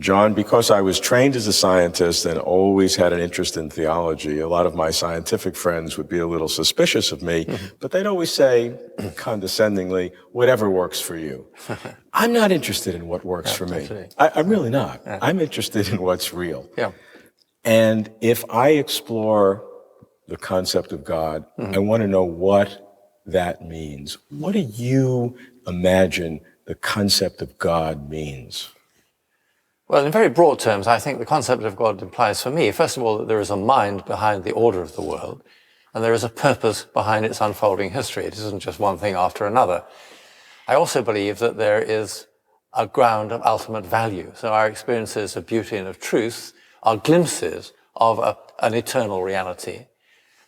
John, because I was trained as a scientist and always had an interest in theology, a lot of my scientific friends would be a little suspicious of me, but they'd always say, condescendingly, whatever works for you. I'm not interested in what works for me. I'm really not. Yeah. I'm interested in what's real. Yeah. And if I explore the concept of God, I want to know what that means. What do you imagine the concept of God means? Well, in very broad terms, I think the concept of God implies for me, first of all, that there is a mind behind the order of the world, and there is a purpose behind its unfolding history. It isn't just one thing after another. I also believe that there is a ground of ultimate value. So our experiences of beauty and of truth are glimpses of an eternal reality.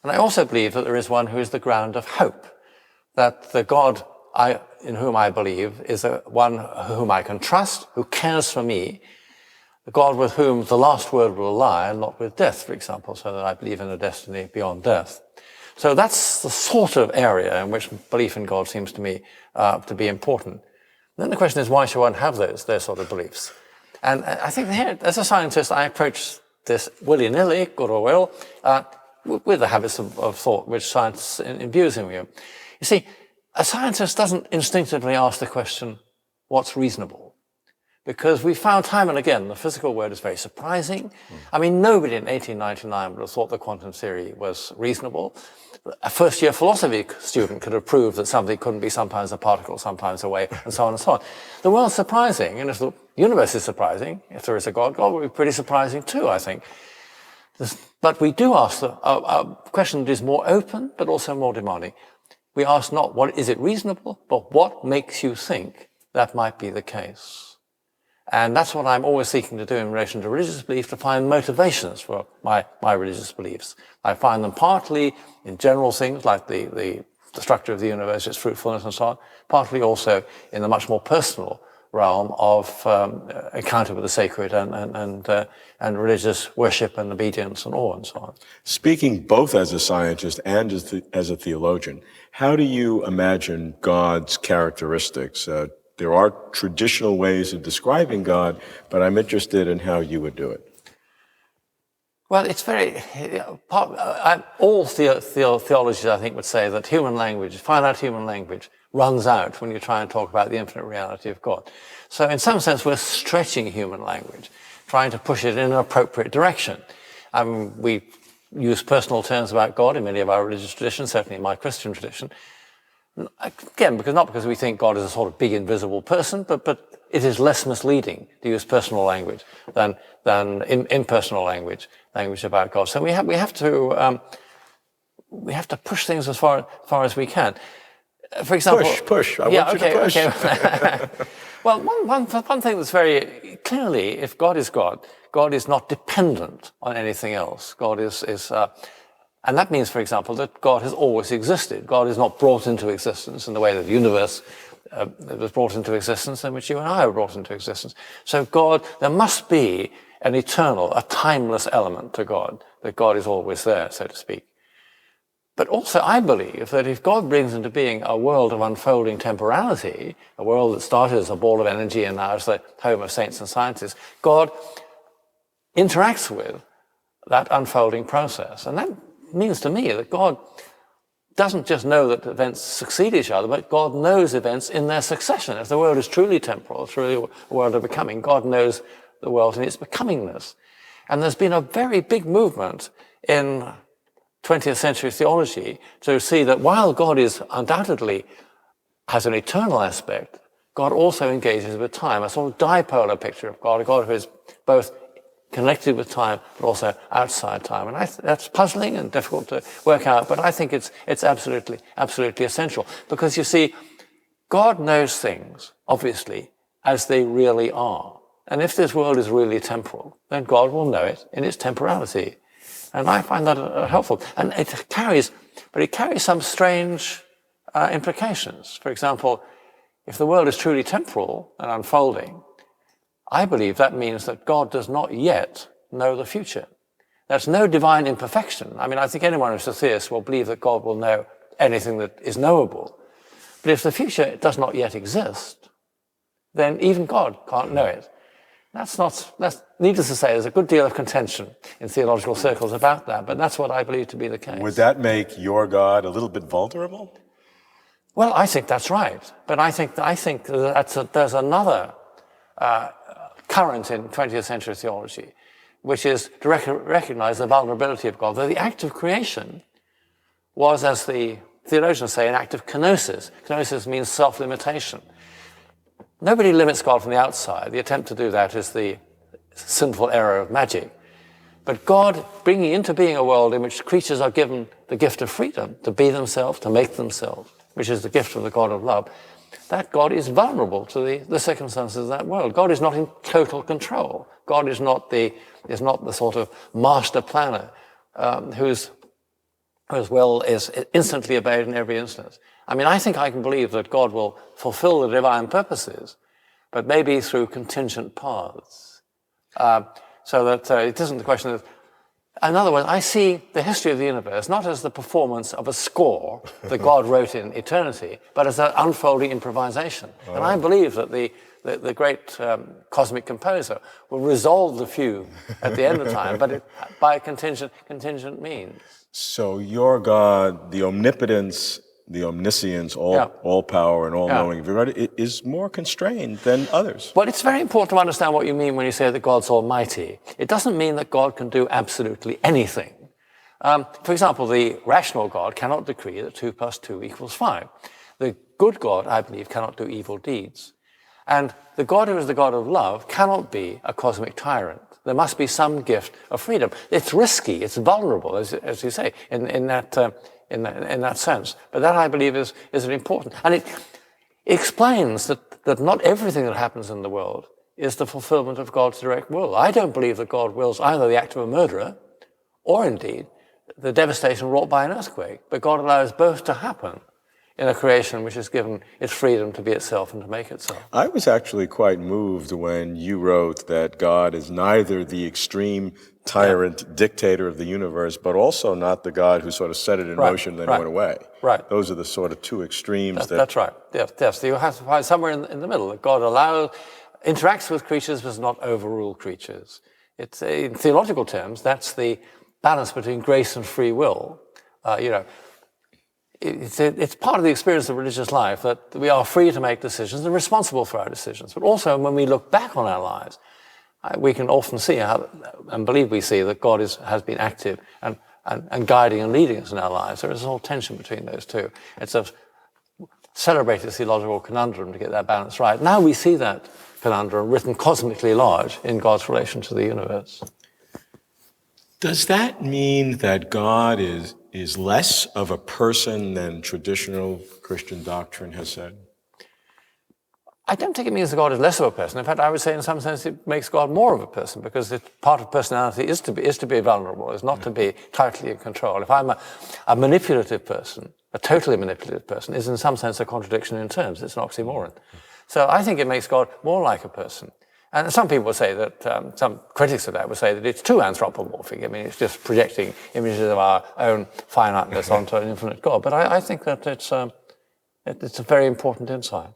And I also believe that there is one who is the ground of hope, that the God in whom I believe is one whom I can trust, who cares for me, the God with whom the last word will lie, and not with death, for example, so that I believe in a destiny beyond death. So that's the sort of area in which belief in God seems to me to be important. And then the question is, why should one have those sort of beliefs? And I think here, as a scientist, I approach this willy-nilly, good or well, with the habits of thought which science imbues in you. You see, a scientist doesn't instinctively ask the question, what's reasonable? Because we found time and again the physical world is very surprising. I mean, nobody in 1899 would have thought the quantum theory was reasonable. A first-year philosophy student could have proved that something couldn't be sometimes a particle, sometimes a wave, and so on and so on. The world's surprising, and if the universe is surprising, if there is a God, God will be pretty surprising too, I think. But we do ask a question that is more open, but also more demanding. We ask not what is it reasonable, but what makes you think that might be the case? And that's what I'm always seeking to do in relation to religious belief, to find motivations for my religious beliefs. I find them partly in general things like the structure of the universe, its fruitfulness and so on, partly also in the much more personal realm of encounter with the sacred and religious worship and obedience and awe and so on. Speaking both as a scientist and as a theologian, how do you imagine God's characteristics? There are traditional ways of describing God, but I'm interested in how you would do it. Well, it's all theologians, I think, would say that human language, finite human language, runs out when you try and talk about the infinite reality of God. So in some sense, we're stretching human language, trying to push it in an appropriate direction. We use personal terms about God in many of our religious traditions, certainly in my Christian tradition. Again, not because we think God is a sort of big invisible person, but it is less misleading to use personal language than impersonal language about God. So we have to push things as far as we can. For example, push. I want you to push. Okay. Well, one thing that's very clearly, if God is God, God is not dependent on anything else. God is and that means, for example, that God has always existed. God is not brought into existence in the way that the universe was brought into existence, in which you and I were brought into existence. So there must be an eternal, a timeless element to God, that God is always there, so to speak. But also I believe that if God brings into being a world of unfolding temporality, a world that started as a ball of energy and now is the home of saints and scientists, God interacts with that unfolding process. And that means to me that God doesn't just know that events succeed each other, but God knows events in their succession. If the world is truly temporal, truly a world of becoming, God knows the world in its becomingness. And there's been a very big movement in 20th century theology to see that while God undoubtedly has an eternal aspect, God also engages with time, a sort of dipolar picture of God, a God who is both connected with time, but also outside time. And that's puzzling and difficult to work out, but I think it's absolutely essential. Because you see, God knows things, obviously, as they really are. And if this world is really temporal, then God will know it in its temporality. And I find that helpful. And it carries some strange implications. For example, if the world is truly temporal and unfolding, I believe that means that God does not yet know the future. That's no divine imperfection. I mean, I think anyone who's a theist will believe that God will know anything that is knowable. But if the future does not yet exist, then even God can't know it. Needless to say, there's a good deal of contention in theological circles about that, but that's what I believe to be the case. Would that make your God a little bit vulnerable? Well, I think that's right, but I think there's another current in 20th century theology, which is to recognize the vulnerability of God. Though the act of creation was, as the theologians say, an act of kenosis. Kenosis means self-limitation. Nobody limits God from the outside. The attempt to do that is the sinful error of magic. But God bringing into being a world in which creatures are given the gift of freedom to be themselves, to make themselves, which is the gift of the God of love, that God is vulnerable to the circumstances of that world. God is not in total control. God is not the sort of master planner whose will is instantly obeyed in every instance. I mean, I think I can believe that God will fulfill the divine purposes, but maybe through contingent paths. So that it isn't the question of... In other words, I see the history of the universe not as the performance of a score that God wrote in eternity, but as an unfolding improvisation. Oh. And I believe that the great cosmic composer will resolve the fugue at the end of time, but by contingent means. So your God, the omnipotence, the omniscience, all power and all knowing of your God, is more constrained than others. Well, it's very important to understand what you mean when you say that God's almighty. It doesn't mean that God can do absolutely anything. For example, the rational God cannot decree that 2 + 2 = 5. The good God, I believe, cannot do evil deeds. And the God who is the God of love cannot be a cosmic tyrant. There must be some gift of freedom. It's risky, it's vulnerable, as you say, in that sense. But that, I believe, is important. And it explains that not everything that happens in the world is the fulfillment of God's direct will. I don't believe that God wills either the act of a murderer or, indeed, the devastation wrought by an earthquake. But God allows both to happen in a creation which is given its freedom to be itself and to make itself. I was actually quite moved when you wrote that God is neither the extreme tyrant dictator of the universe, but also not the God who sort of set it in motion and then went away. Right. Those are the sort of two extremes. That's right. Yes. You have to find somewhere in the middle that God interacts with creatures but does not overrule creatures. It's in theological terms, that's the balance between grace and free will. It's part of the experience of religious life that we are free to make decisions and responsible for our decisions. But also, when we look back on our lives, we can often see and believe we see that God has been active and guiding and leading us in our lives. There is a whole tension between those two. It's a celebrated theological conundrum to get that balance right. Now we see that conundrum written cosmically large in God's relation to the universe. Does that mean that God is less of a person than traditional Christian doctrine has said? I don't think it means that God is less of a person. In fact, I would say in some sense it makes God more of a person, because part of personality is to be vulnerable, is not to be tightly in control. If I'm a manipulative person, a totally manipulative person, is in some sense a contradiction in terms. It's an oxymoron. So I think it makes God more like a person. And some people would say that, some critics of that would say that it's too anthropomorphic. I mean, it's just projecting images of our own finiteness onto an infinite God. But I think that it's a very important insight.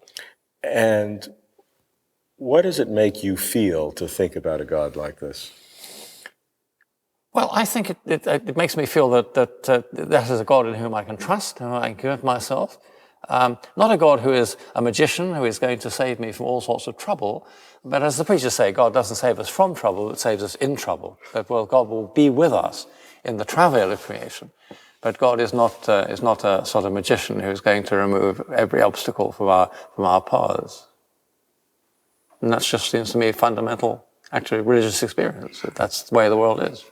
And what does it make you feel to think about a God like this? Well, I think it makes me feel that is a God in whom I can trust, whom I can give myself. Not a God who is a magician who is going to save me from all sorts of trouble, but as the preachers say, God doesn't save us from trouble, but saves us in trouble. That, well, God will be with us in the travail of creation, but God is not a sort of magician who is going to remove every obstacle from our paths. And that just seems to me a fundamental, actually, religious experience. That's the way the world is.